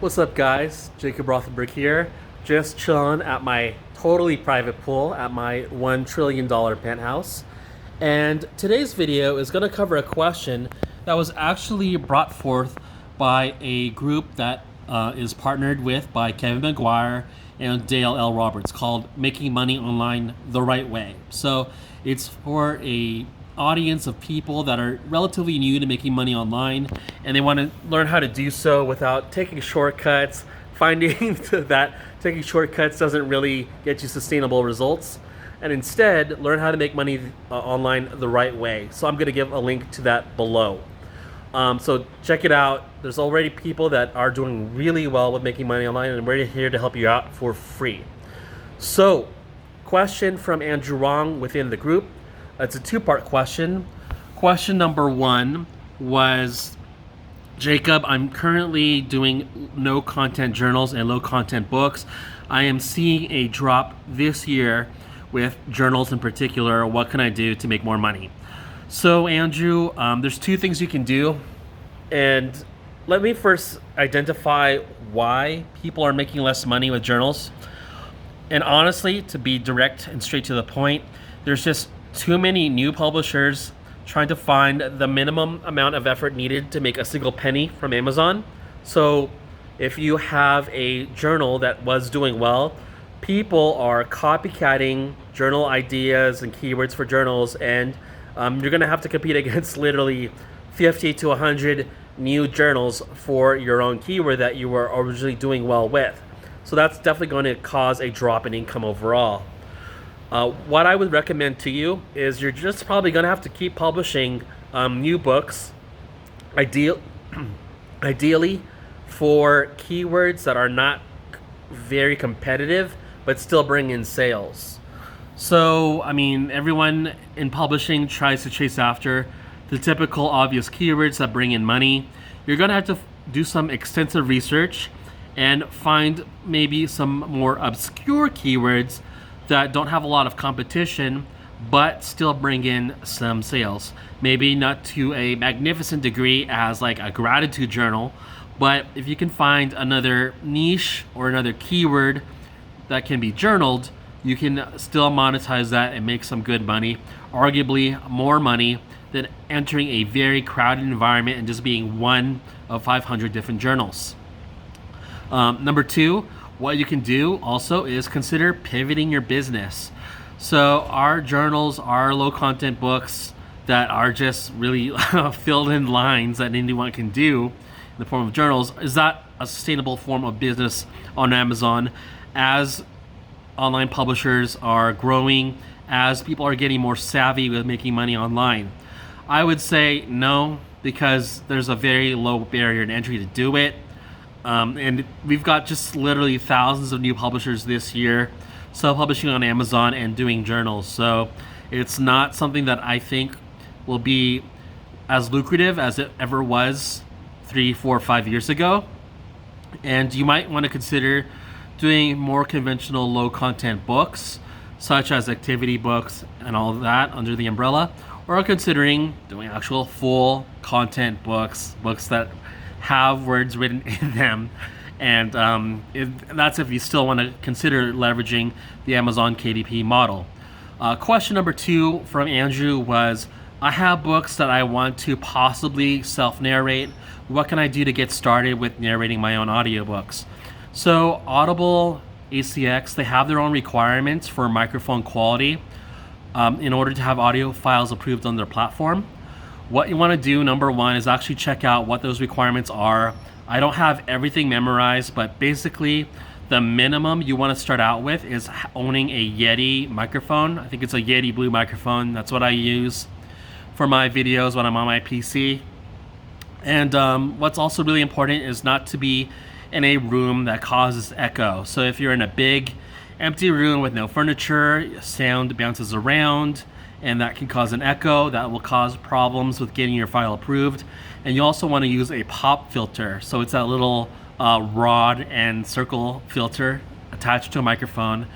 What's up, guys? Jacob Rothenberg here, just chilling at my totally private pool at my $1 trillion penthouse. And today's video is going to cover a question that was actually brought forth by a group that is partnered with by Kevin McGuire and Dale L. Roberts called Making Money Online the Right Way. So it's for a audience of people that are relatively new to making money online, and they want to learn how to do so without taking shortcuts, finding that taking shortcuts doesn't really get you sustainable results, and instead learn how to make money online the right way. So I'm going to give a link to that below. So check it out. There's already people that are doing really well with making money online, and we're here to help you out for free. So, question from Andrew Wong within the group. It's a two-part question. Question number one was, Jacob, I'm currently doing no content journals and low content books. I am seeing a drop this year with journals in particular. What can I do to make more money? So Andrew, there's two things you can do. And let me first identify why people are making less money with journals. And honestly, to be direct and straight to the point, there's just too many new publishers trying to find the minimum amount of effort needed to make a single penny from Amazon. So if you have a journal that was doing well, people are copycatting journal ideas and keywords for journals, and you're going to have to compete against literally 50 to 100 new journals for your own keyword that you were originally doing well with. So that's definitely going to cause a drop in income overall. What I would recommend to you is you're just probably going to have to keep publishing new books, ideally for keywords that are not very competitive but still bring in sales. So, I mean, everyone in publishing tries to chase after the typical obvious keywords that bring in money. You're going to have to do some extensive research and find maybe some more obscure keywords that don't have a lot of competition but still bring in some sales. Maybe not to a magnificent degree as like a gratitude journal, but if you can find another niche or another keyword that can be journaled, you can still monetize that and make some good money, arguably more money than entering a very crowded environment and just being one of 500 different journals. Number two, what you can do also is consider pivoting your business. So our journals are low content books that are just really filled in lines that anyone can do in the form of journals. Is that a sustainable form of business on Amazon as online publishers are growing, as people are getting more savvy with making money online? I would say no, because there's a very low barrier to entry to do it. And we've got just literally thousands of new publishers this year self-publishing on Amazon and doing journals. So it's not something that I think will be as lucrative as it ever was 3, 4, 5 years ago. And you might want to consider doing more conventional low content books, such as activity books and all of that under the umbrella, or considering doing actual full content books that have words written in them. And that's if you still want to consider leveraging the Amazon KDP model. Question number two from Andrew was, I have books that I want to possibly self-narrate. What can I do to get started with narrating my own audiobooks? So Audible, ACX, they have their own requirements for microphone quality in order to have audio files approved on their platform. What you want to do, number one, is actually check out what those requirements are. I don't have everything memorized, but basically the minimum you want to start out with is owning a Yeti microphone. I think it's a Yeti Blue microphone. That's what I use for my videos when I'm on my PC. And what's also really important is not to be in a room that causes echo. So if you're in a big empty room with no furniture, sound bounces around, and that can cause an echo. That will cause problems with getting your file approved. And you also want to use a pop filter. So it's that little rod and circle filter attached to a microphone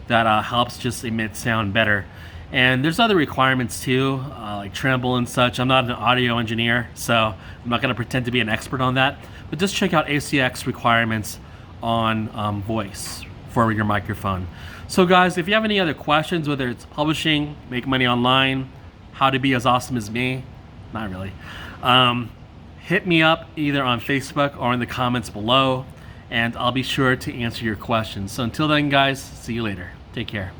that helps just emit sound better. And there's other requirements too, like tremble and such. I'm not an audio engineer, so I'm not going to pretend to be an expert on that. But just check out ACX requirements on voice for your microphone. So guys, if you have any other questions, whether it's publishing, make money online, how to be as awesome as me, not really, hit me up either on Facebook or in the comments below, and I'll be sure to answer your questions. So until then guys, see you later. Take care.